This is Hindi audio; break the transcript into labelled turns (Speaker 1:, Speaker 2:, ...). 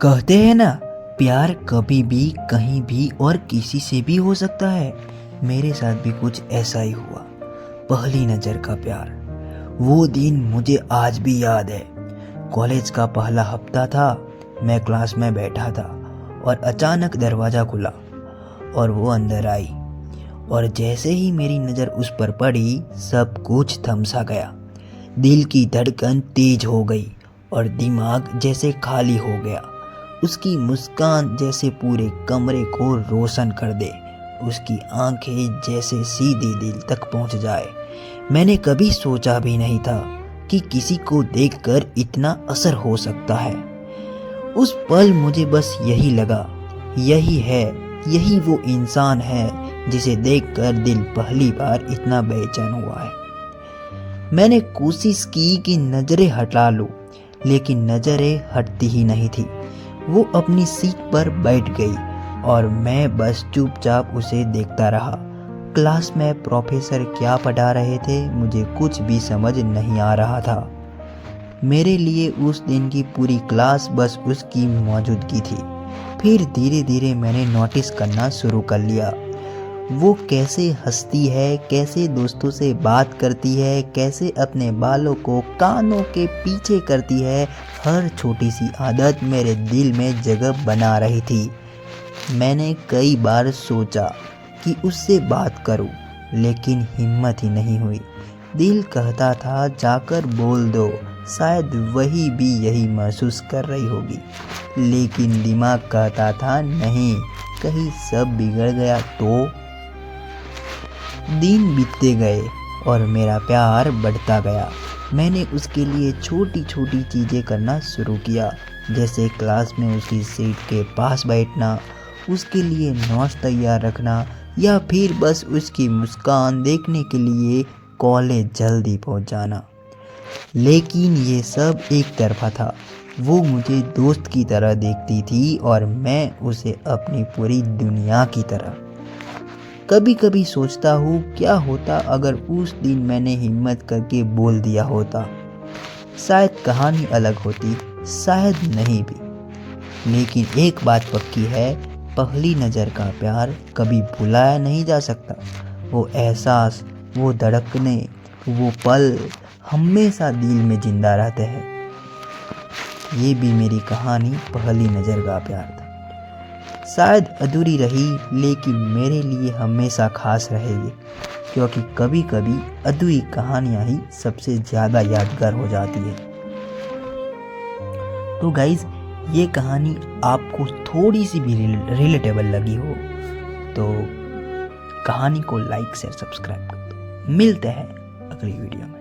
Speaker 1: कहते हैं ना, प्यार कभी भी कहीं भी और किसी से भी हो सकता है। मेरे साथ भी कुछ ऐसा ही हुआ। पहली नज़र का प्यार। वो दिन मुझे आज भी याद है। कॉलेज का पहला हफ्ता था। मैं क्लास में बैठा था और अचानक दरवाज़ा खुला और वो अंदर आई। और जैसे ही मेरी नज़र उस पर पड़ी, सब कुछ थम सा गया। दिल की धड़कन तेज हो गई और दिमाग जैसे खाली हो गया। उसकी मुस्कान जैसे पूरे कमरे को रोशन कर दे। उसकी आंखें जैसे सीधे दिल तक पहुंच जाए। मैंने कभी सोचा भी नहीं था कि किसी को देखकर इतना असर हो सकता है। उस पल मुझे बस यही लगा, यही है, यही वो इंसान है जिसे देखकर दिल पहली बार इतना बेचैन हुआ है। मैंने कोशिश की कि नज़रें हटा लूं, लेकिन नज़रें हटती ही नहीं थी। वो अपनी सीट पर बैठ गई और मैं बस चुपचाप उसे देखता रहा। क्लास में प्रोफेसर क्या पढ़ा रहे थे, मुझे कुछ भी समझ नहीं आ रहा था। मेरे लिए उस दिन की पूरी क्लास बस उसकी मौजूदगी थी। फिर धीरे धीरे मैंने नोटिस करना शुरू कर लिया। वो कैसे हंसती है, कैसे दोस्तों से बात करती है, कैसे अपने बालों को कानों के पीछे करती है। हर छोटी सी आदत मेरे दिल में जगह बना रही थी। मैंने कई बार सोचा कि उससे बात करूं, लेकिन हिम्मत ही नहीं हुई। दिल कहता था जाकर बोल दो, शायद वही भी यही महसूस कर रही होगी। लेकिन दिमाग कहता था नहीं, कहीं सब बिगड़ गया तो। दिन बीतते गए और मेरा प्यार बढ़ता गया। मैंने उसके लिए छोटी छोटी चीज़ें करना शुरू किया, जैसे क्लास में उसकी सीट के पास बैठना, उसके लिए नोट्स तैयार रखना, या फिर बस उसकी मुस्कान देखने के लिए कॉलेज जल्दी पहुंच जाना। लेकिन ये सब एक तरफा था। वो मुझे दोस्त की तरह देखती थी और मैं उसे अपनी पूरी दुनिया की तरह। कभी कभी सोचता हूँ क्या होता अगर उस दिन मैंने हिम्मत करके बोल दिया होता। शायद कहानी अलग होती, शायद नहीं भी। लेकिन एक बात पक्की है, पहली नज़र का प्यार कभी भुलाया नहीं जा सकता। वो एहसास, वो धड़कने, वो पल हमेशा दिल में जिंदा रहते हैं। ये भी मेरी कहानी पहली नज़र का प्यार था। शायद अधूरी रही, लेकिन मेरे लिए हमेशा खास रहेगी, क्योंकि कभी कभी अधूरी कहानियाँ ही सबसे ज़्यादा यादगार हो जाती है। तो गाइज़, ये कहानी आपको थोड़ी सी भी रिलेटेबल लगी हो तो कहानी को लाइक शेयर सब्सक्राइब कर दो। मिलते हैं अगली वीडियो में।